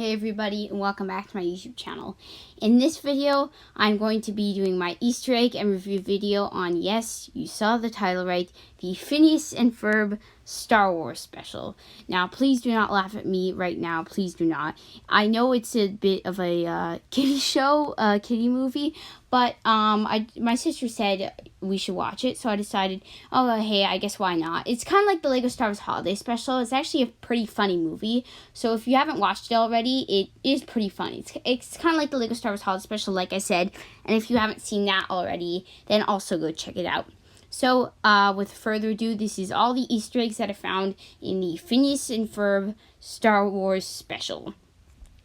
Hey everybody, and welcome back to my YouTube channel. In this video, I'm going to be doing my Easter egg and review video on, yes, you saw the title right, the Phineas and Ferb Star Wars special. Now, please do not laugh at me right now, please do not. I know it's a bit of a kiddie show, kiddie movie, but my sister said we should watch it, so I decided, oh, hey, I guess why not? It's kind of like the Lego Star Wars Holiday Special. It's actually a pretty funny movie, so if you haven't watched it already, it is pretty funny. It's kind of like the Lego Star Wars Holiday Special, like I said, and if you haven't seen that already, then also go check it out. So, with further ado, this is all the Easter eggs that I found in the Phineas and Ferb Star Wars Special.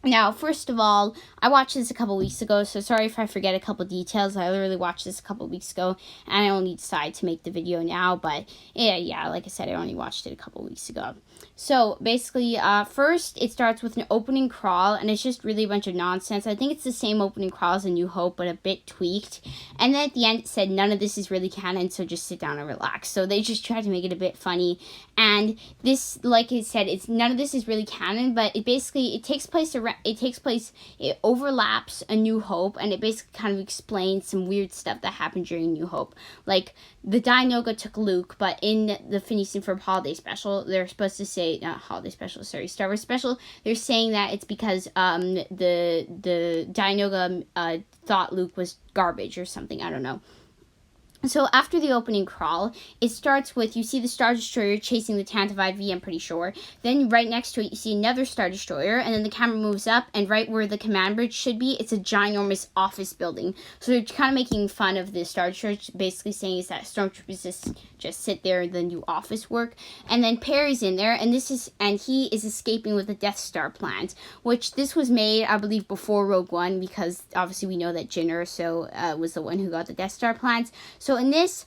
Now, first of all, I watched this a couple weeks ago, so sorry if I forget a couple details. I literally watched this a couple weeks ago, and I only decided to make the video now, but yeah, like I said, I only watched it a couple weeks ago. So, basically, first, it starts with an opening crawl, and it's just really a bunch of nonsense. I think it's the same opening crawl as A New Hope, but a bit tweaked. And then at the end, it said, none of this is really canon, so just sit down and relax. So, they just tried to make it a bit funny. And this, like I said, none of this is really canon, but it overlaps A New Hope, and it basically kind of explains some weird stuff that happened during New Hope. Like, the Dianoga took Luke, but in the Phineas and Ferb Holiday Special, they're supposed to say, not Holiday Special, sorry, Star Wars Special, they're saying that it's because the Dianoga thought Luke was garbage or something, I don't know. So after the opening crawl, it starts with, you see the Star Destroyer chasing the Tantive IV, I'm pretty sure. Then right next to it, you see another Star Destroyer, and then the camera moves up, and right where the command bridge should be, it's a ginormous office building. So they're kind of making fun of the Star Destroyer, basically saying is that stormtroopers just sit there and then do office work. And then Perry's in there, and he is escaping with the Death Star plans, which this was made, I believe, before Rogue One, because obviously we know that Jyn Erso was the one who got the Death Star plans. So in this,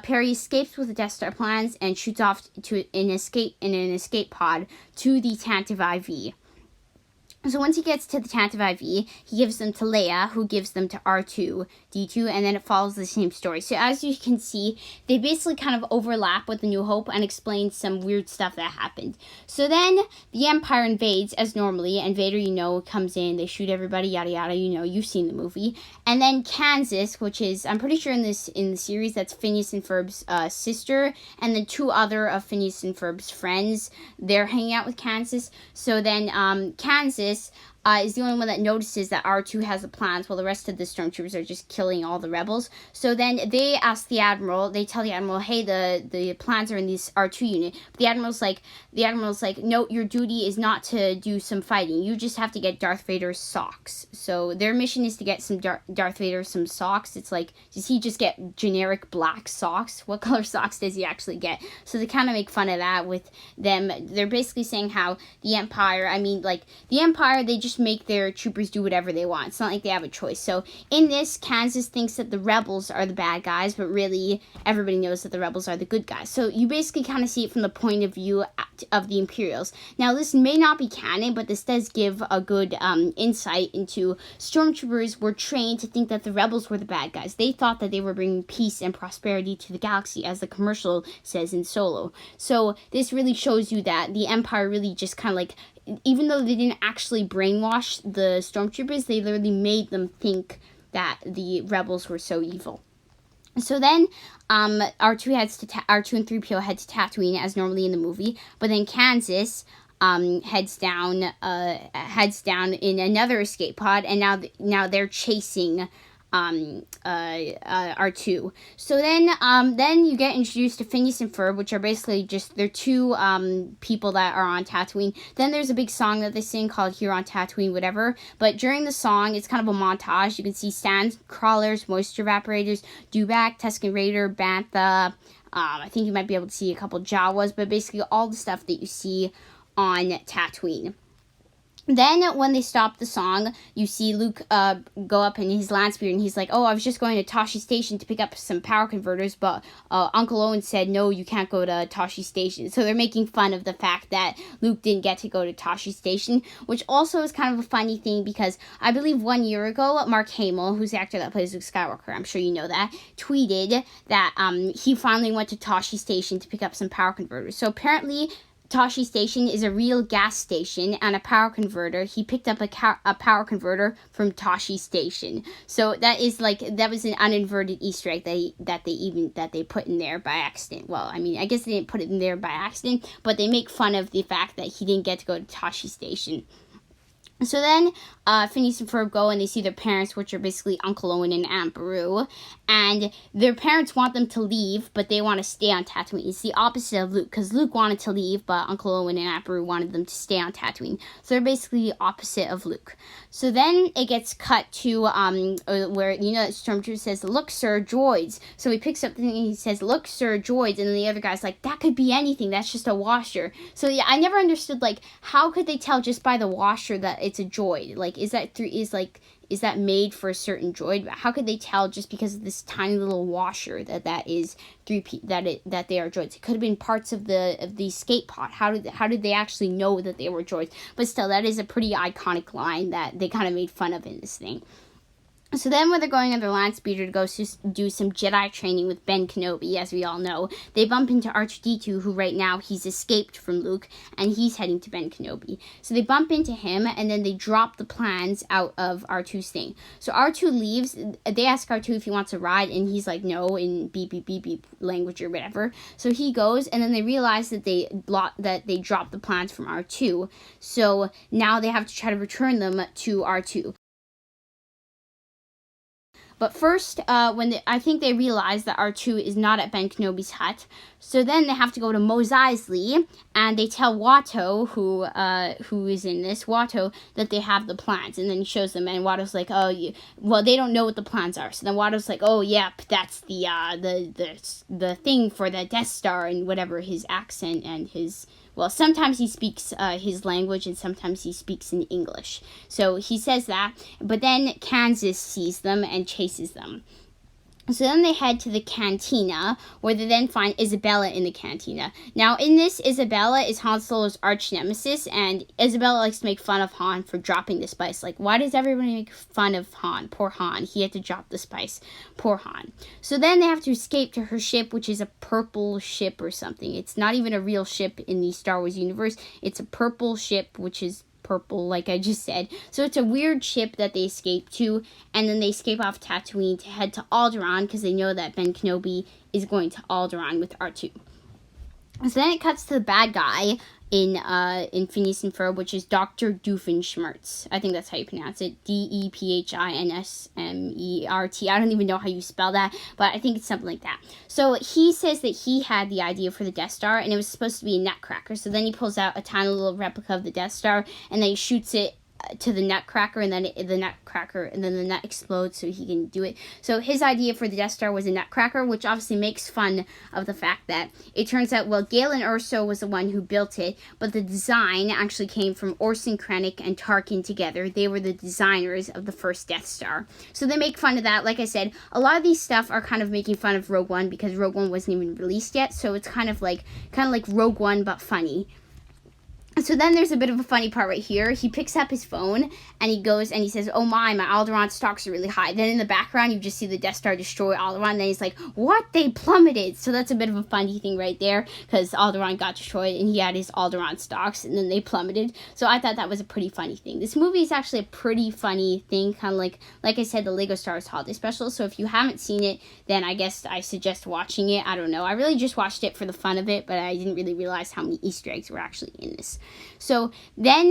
Perry escapes with the Death Star plans and shoots off in an escape pod to the Tantive IV. So once he gets to the Tantive IV, he gives them to Leia, who gives them to R2-D2, and then it follows the same story. So as you can see, they basically kind of overlap with A New Hope and explain some weird stuff that happened. So then the Empire invades as normally, and Vader, comes in, they shoot everybody, yada yada, you've seen the movie. And then Kansas, which is, I'm pretty sure in the series, that's Phineas and Ferb's sister, and then two other of Phineas and Ferb's friends, they're hanging out with Kansas. So then Kansas is the only one that notices that R2 has the plans while the rest of the stormtroopers are just killing all the rebels. So then they ask the Admiral, they tell the Admiral, hey, the plans are in this R2 unit. But the Admiral's like, no, your duty is not to do some fighting. You just have to get Darth Vader's socks. So their mission is to get some Darth Vader some socks. It's like, does he just get generic black socks? What color socks does he actually get? So they kind of make fun of that with them. They're basically saying how the Empire, they just make their troopers do whatever they want. It's not like they have a choice. So in this, Kansas thinks that the rebels are the bad guys, but really everybody knows that the rebels are the good guys. So you basically kind of see it from the point of view of the Imperials. Now this may not be canon, but this does give a good insight into stormtroopers were trained to think that the rebels were the bad guys. They thought that they were bringing peace and prosperity to the galaxy, as the commercial says in Solo. So this really shows you that the Empire really just kind of like, even though they didn't actually brainwash the stormtroopers, they literally made them think that the rebels were so evil. So then, R2 and 3PO head to Tatooine as normally in the movie, but then Kansas heads down in another escape pod, and now they're chasing R2. So then you get introduced to Phineas and Ferb, which are basically just, they're two people that are on Tatooine. Then there's a big song that they sing called Here on Tatooine, whatever. But during the song, it's kind of a montage. You can see sand crawlers, moisture evaporators, Dewback, Tusken Raider, Bantha. I think you might be able to see a couple Jawas, but basically all the stuff that you see on Tatooine. Then, when they stop the song, you see Luke go up in his land speeder, and he's like, oh, I was just going to Tosche Station to pick up some power converters, but Uncle Owen said, no, you can't go to Tosche Station. So they're making fun of the fact that Luke didn't get to go to Tosche Station, which also is kind of a funny thing, because I believe 1 year ago, Mark Hamill, who's the actor that plays Luke Skywalker, I'm sure you know that, tweeted that he finally went to Tosche Station to pick up some power converters. So apparently Tosche Station is a real gas station and a power converter. He picked up a power converter from Tosche Station. So that was an uninverted Easter egg that they put in there by accident. Well, I mean, I guess they didn't put it in there by accident, but they make fun of the fact that he didn't get to go to Tosche Station. So then Phineas and Ferb go and they see their parents, which are basically Uncle Owen and Aunt Beru. And their parents want them to leave, but they want to stay on Tatooine. It's the opposite of Luke, because Luke wanted to leave, but Uncle Owen and Aunt Beru wanted them to stay on Tatooine. So they're basically the opposite of Luke. So then it gets cut to where, Stormtrooper says, "Look, sir, droids." So he picks up the thing and he says, "Look, sir, droids." And then the other guy's like, "That could be anything. That's just a washer." So yeah, I never understood, how could they tell just by the washer that it's a droid? Is that made for a certain droid? How could they tell just because of this tiny little washer that is that they are droids? It could have been parts of the escape pod. How did they actually know that they were droids? But still, that is a pretty iconic line that they kind of made fun of in this thing. So then when they're going on their land speeder to go do some Jedi training with Ben Kenobi, as we all know, they bump into R2-D2, who right now he's escaped from Luke, and he's heading to Ben Kenobi. So they bump into him, and then they drop the plans out of R2's thing. So R2 leaves. They ask R2 if he wants a ride, and he's like, no, in beep, beep, beep, beep language or whatever. So he goes, and then they realize that they dropped the plans from R2. So now they have to try to return them to R2. But first, I think they realize that R2 is not at Ben Kenobi's hut, so then they have to go to Mos Eisley, and they tell Watto, who is in this, Watto, that they have the plans, and then he shows them, and Watto's like, they don't know what the plans are. So then Watto's like, oh, yep, that's the thing for the Death Star, and whatever his accent and his... Well, sometimes he speaks his language and sometimes he speaks in English. So he says that, but then Kansas sees them and chases them. So then they head to the cantina, where they then find Isabella in the cantina. Now, in this, Isabella is Han Solo's arch nemesis, and Isabella likes to make fun of Han for dropping the spice. Like, why does everybody make fun of Han? Poor Han. He had to drop the spice. Poor Han. So then they have to escape to her ship, which is a purple ship or something. It's not even a real ship in the Star Wars universe. It's a purple ship, which is purple, like I just said. So it's a weird ship that they escape to, and then they escape off Tatooine to head to Alderaan because they know that Ben Kenobi is going to Alderaan with R2. So then it cuts to the bad guy in Phineas and Ferb, which is Dr. Doofenshmirtz. I think that's how you pronounce it. Dephinsmert. I don't even know how you spell that, but I think it's something like that. So he says that he had the idea for the Death Star, and it was supposed to be a nutcracker. So then he pulls out a tiny little replica of the Death Star, and then he shoots it to the nutcracker, and then the nut explodes so he can do it. So his idea for the Death Star was a nutcracker, which obviously makes fun of the fact that it turns out, Galen Erso was the one who built it, but the design actually came from Orson Krennic and Tarkin together. They were the designers of the first Death Star. So they make fun of that. Like I said, a lot of these stuff are kind of making fun of Rogue One because Rogue One wasn't even released yet, so it's kind of like Rogue One but funny. So then there's a bit of a funny part right here. He picks up his phone, and he goes, and he says, oh my Alderaan stocks are really high. Then in the background, you just see the Death Star destroy Alderaan, and then he's like, what? They plummeted! So that's a bit of a funny thing right there, because Alderaan got destroyed, and he had his Alderaan stocks, and then they plummeted. So I thought that was a pretty funny thing. This movie is actually a pretty funny thing, kind of like I said, the Lego Star Wars Holiday Special. So if you haven't seen it, then I guess I suggest watching it. I don't know. I really just watched it for the fun of it, but I didn't really realize how many Easter eggs were actually in this. So then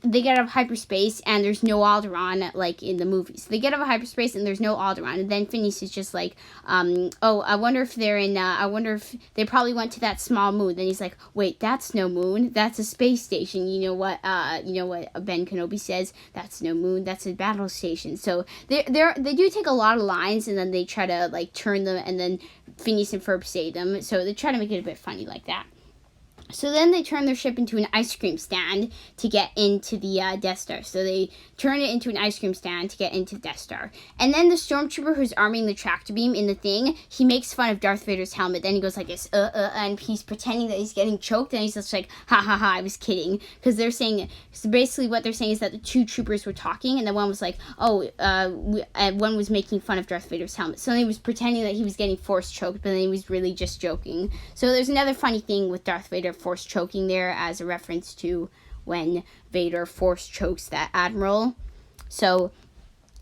they get out of hyperspace, and there's no Alderaan like in the movies. So they get out of hyperspace, and there's no Alderaan. And then Phineas is just like, I wonder if they're in, I wonder if they probably went to that small moon. Then he's like, wait, that's no moon. That's a space station. You know what Ben Kenobi says? That's no moon. That's a battle station. So they do take a lot of lines, and then they try to like turn them, and then Phineas and Ferb say them. So they try to make it a bit funny like that. So then they turn their ship into an ice cream stand to get into the Death Star. So they turn it into an ice cream stand to get into the Death Star. And then the stormtrooper who's arming the tractor beam in the thing, he makes fun of Darth Vader's helmet. Then he goes like this, and he's pretending that he's getting choked. And he's just like, ha ha ha, I was kidding. Because they're saying, so basically what they're saying is that the two troopers were talking, and then one was like, one was making fun of Darth Vader's helmet. So he was pretending that he was getting force choked, but then he was really just joking. So there's another funny thing with Darth Vader force choking there as a reference to when Vader force chokes that admiral. So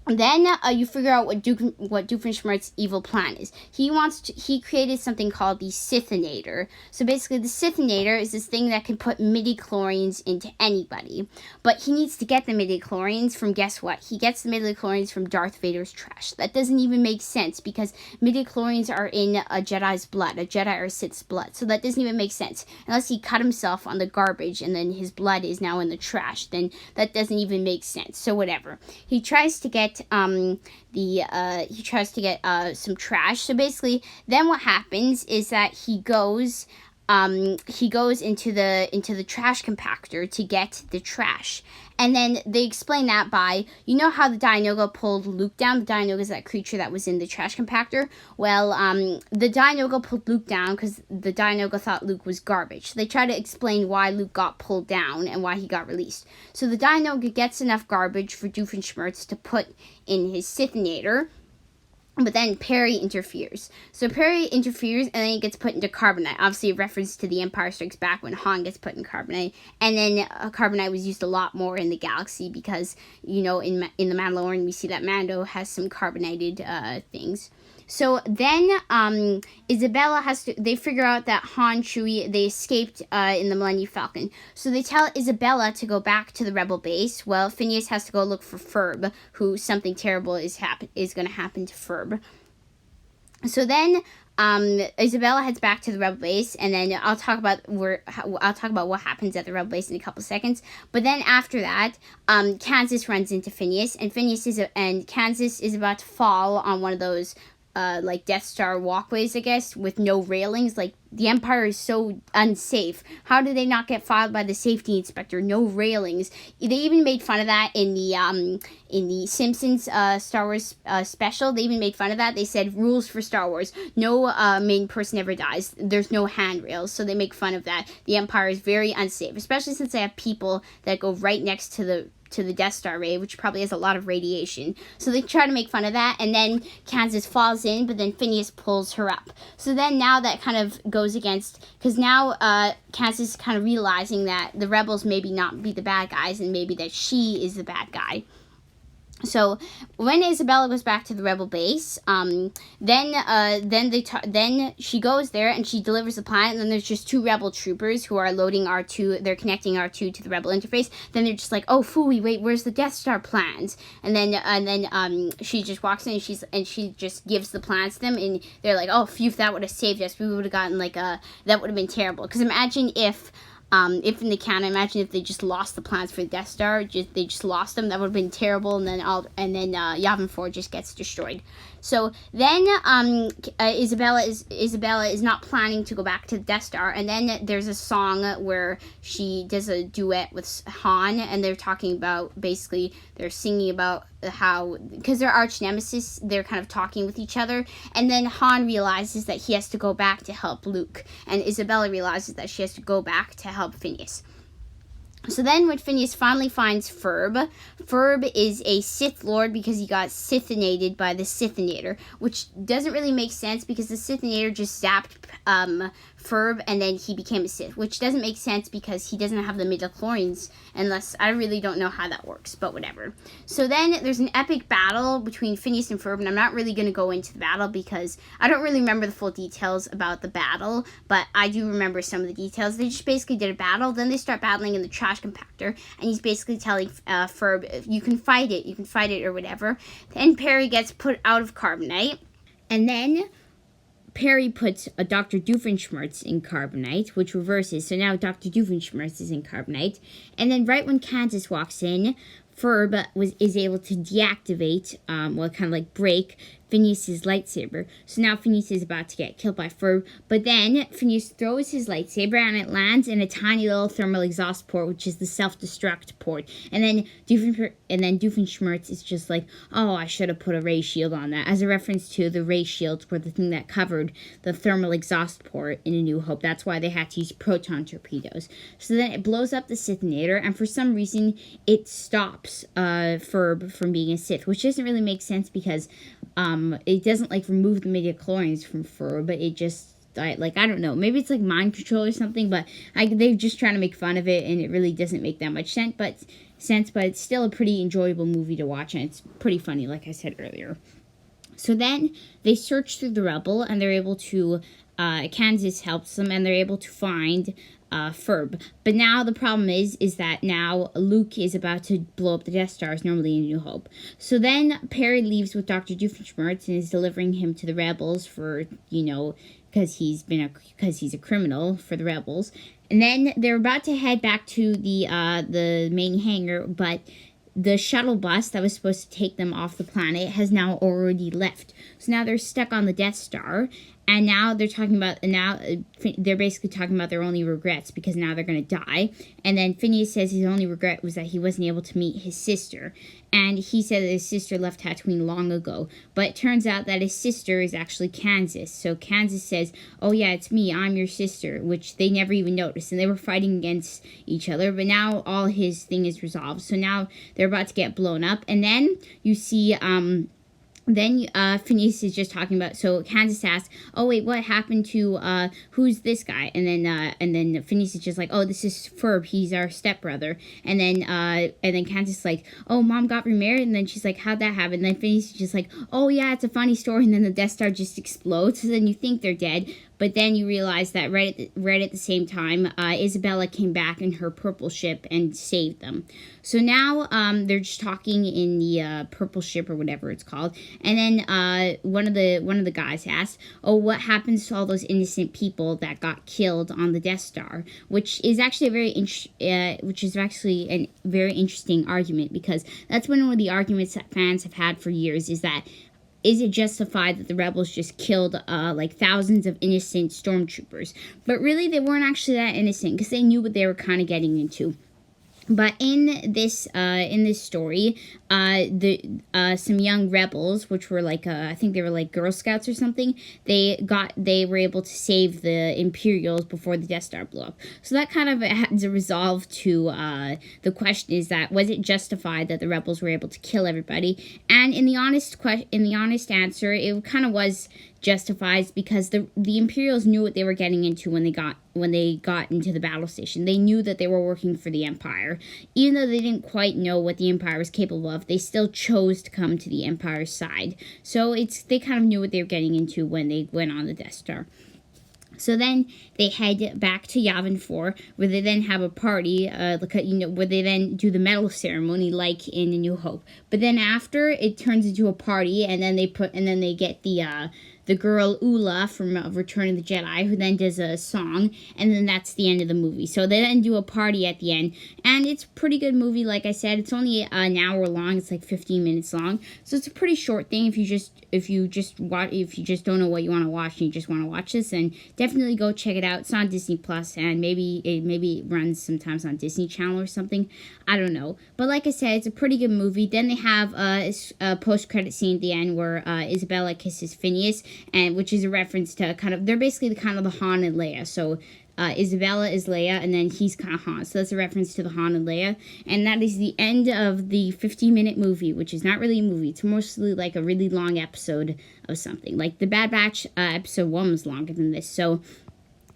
then you figure out what Doofenshmirtz's evil plan is. He created something called the Sithinator. So basically the Sithinator is this thing that can put midi-chlorians into anybody. But he needs to get the midi-chlorians from, guess what? He gets the midi-chlorians from Darth Vader's trash. That doesn't even make sense because midi-chlorians are in a Jedi's blood, a Jedi or Sith's blood. So that doesn't even make sense. Unless he cut himself on the garbage and then his blood is now in the trash, then that doesn't even make sense. So whatever. He tries to get some trash. So basically then what happens is that he goes into the trash compactor to get the trash. And then they explain that by, you know how the Dianoga pulled Luke down? The Dianoga is that creature that was in the trash compactor. Well, the Dianoga pulled Luke down because the Dianoga thought Luke was garbage. So they try to explain why Luke got pulled down and why he got released. So the Dianoga gets enough garbage for Doofenshmirtz to put in his Sithinator. But then Perry interferes. So Perry interferes and then he gets put into carbonite. Obviously a reference to the Empire Strikes Back when Han gets put in carbonite. And then carbonite was used a lot more in the galaxy because, you know, in The Mandalorian we see that Mando has some carbonated things. So then Isabella they figure out that Han, Chewie, they escaped in the Millennium Falcon. So they tell Isabella to go back to the rebel base. Well, Phineas has to go look for Ferb, who something terrible is going to happen to Ferb. So then Isabella heads back to the rebel base, and then I'll talk about what happens at the rebel base in a couple seconds. But then after that, Kansas runs into Phineas, and Kansas is about to fall on one of those like Death Star walkways, I guess, with no railings. Like, the Empire is so unsafe. How did they not get filed by the safety inspector? No railings. They even made fun of that in the Simpsons Star Wars special. They even made fun of that. They said, rules for Star Wars: no main person ever dies. There's no handrails. So they make fun of that. The Empire is very unsafe, especially since they have people that go right next to the Death Star Ray, which probably has a lot of radiation. So they try to make fun of that, and then Kansas falls in, but then Phineas pulls her up. So then now that kind of goes against, because now Kansas is kind of realizing that the rebels maybe not be the bad guys, and maybe that she is the bad guy. So when Isabella goes back to the rebel base, then she goes there and she delivers the planet. And then there's just two rebel troopers who are loading R2. They're connecting R2 to the rebel interface. Then they're just like, "Oh, phooey, wait, where's the Death Star plans?" And then she just walks in and she just gives the plans to them. And they're like, "Oh, phew, that would have saved us. We would have gotten that would have been terrible." Because imagine if in the canon, imagine if they just lost the plans for the Death Star, they just lost them. That would have been terrible, and then Yavin 4 just gets destroyed. So then Isabella is not planning to go back to the Death Star, and then there's a song where she does a duet with Han, and they're talking about, basically they're singing about how, because they're arch nemesis, they're kind of talking with each other, and then Han realizes that he has to go back to help Luke, and Isabella realizes that she has to go back to help Phineas. So then when Phineas finally finds Ferb is a Sith Lord because he got Sithinated by the Sithinator, which doesn't really make sense because the Sithinator just zapped Ferb and then he became a Sith, which doesn't make sense because he doesn't have the midichlorians, unless, I really don't know how that works, but whatever. So then there's an epic battle between Phineas and Ferb, and I'm not really going to go into the battle because I don't really remember the full details about the battle, but I do remember some of the details. They just basically did a battle, then they start battling in the trash compactor, and he's basically telling Ferb, you can fight it, or whatever. Then Perry gets put out of carbonite, and then Perry puts a Dr. Doofenshmirtz in carbonite, which reverses. So now Dr. Doofenshmirtz is in carbonite. And then right when Kansas walks in, Ferb is able to deactivate, kind of like break Phineas's lightsaber. So now Phineas is about to get killed by Ferb. But then Phineas throws his lightsaber and it lands in a tiny little thermal exhaust port, which is the self-destruct port. And then Doofenshmirtz is just like, oh, I should have put a ray shield on that. As a reference to the ray shields were the thing that covered the thermal exhaust port in A New Hope. That's why they had to use proton torpedoes. So then it blows up the Sithinator, and for some reason it stops Ferb from being a Sith, which doesn't really make sense because it doesn't remove the midichlorians from Ferb, but it just like, I don't know, maybe it's like mind control or something, but they're just trying to make fun of it, and it really doesn't make that much sense, but it's still a pretty enjoyable movie to watch, and it's pretty funny, like I said earlier. So then they search through the rubble, and they're able to, Kansas helps them, and they're able to find Ferb. But now the problem is that now Luke is about to blow up the Death Star as normally in New Hope. So then Perry leaves with Dr. Doofenshmirtz and is delivering him to the rebels for, because he's a criminal for the rebels. And then they're about to head back to the main hangar, but the shuttle bus that was supposed to take them off the planet has now already left. So now they're stuck on the Death Star, and now they're basically talking about their only regrets because now they're going to die. And then Phineas says his only regret was that he wasn't able to meet his sister. And he said that his sister left Tatooine long ago. But it turns out that his sister is actually Kansas. So Kansas says, oh yeah, it's me, I'm your sister, which they never even noticed. And they were fighting against each other. But now all his thing is resolved. So now they're about to get blown up. And then you see... Phineas is just talking about, so Kansas asks, oh wait, what happened to, who's this guy? And then Phineas is just like, oh, this is Ferb, he's our stepbrother. And then Kansas is like, oh, Mom got remarried? And then she's like, how'd that happen? And then Phineas is just like, oh yeah, it's a funny story. And then the Death Star just explodes, so then you think they're dead. But then you realize that right at the same time, Isabella came back in her purple ship and saved them. So now they're just talking in the purple ship or whatever it's called. And then one of the guys asks, "Oh, what happens to all those innocent people that got killed on the Death Star?" Which is actually a very interesting argument, because that's one of the arguments that fans have had for years, is it justified that the rebels just killed like thousands of innocent stormtroopers? But really, they weren't actually that innocent, because they knew what they were kind of getting into. But in this story, some young rebels, which were like I think they were like Girl Scouts or something, they were able to save the Imperials before the Death Star blew up. So that kind of adds a resolve to the question, is that was it justified that the rebels were able to kill everybody? And in the honest answer, it kind of was justified, because the Imperials knew what they were getting into when they got into the battle station. They knew that they were working for the Empire. Even though they didn't quite know what the Empire was capable of, they still chose to come to the Empire's side. So they kind of knew what they were getting into when they went on the Death Star. So then they head back to Yavin 4, where they then have a party, where they then do the medal ceremony like in A New Hope. But then after, it turns into a party, and then they get the girl Ula from Return of the Jedi, who then does a song, and then that's the end of the movie. So they then do a party at the end, and it's a pretty good movie. Like I said, it's only an hour long. It's like 15 minutes long, so it's a pretty short thing. If you just don't know what you want to watch and you just want to watch this, then definitely go check it out. It's on Disney Plus, and maybe it runs sometimes on Disney Channel or something. I don't know, but like I said, it's a pretty good movie. Then they have a post-credit scene at the end where Isabella kisses Phineas, and which is a reference to they're basically the Han and Leia. So Isabella is Leia, and then he's kind of Han. So that's a reference to the Han and Leia. And that is the end of the 15-minute movie, which is not really a movie. It's mostly like a really long episode of something. Like the Bad Batch episode 1 was longer than this. So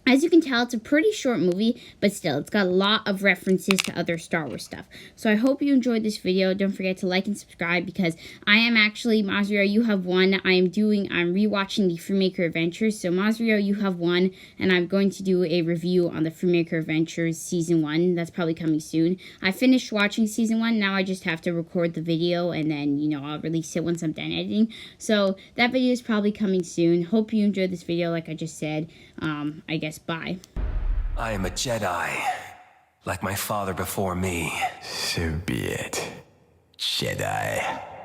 as you can tell, it's a pretty short movie, but still, it's got a lot of references to other Star Wars stuff. So I hope you enjoyed this video. Don't forget to like and subscribe, because I am actually, Mazrio, you have won. I'm rewatching the Freemaker Adventures. So Mazrio, you have won, and I'm going to do a review on the Freemaker Adventures Season 1. That's probably coming soon. I finished watching Season 1. Now I just have to record the video, and then, I'll release it once I'm done editing. So that video is probably coming soon. Hope you enjoyed this video, like I just said. I guess bye. I am a Jedi, like my father before me. So be it, Jedi.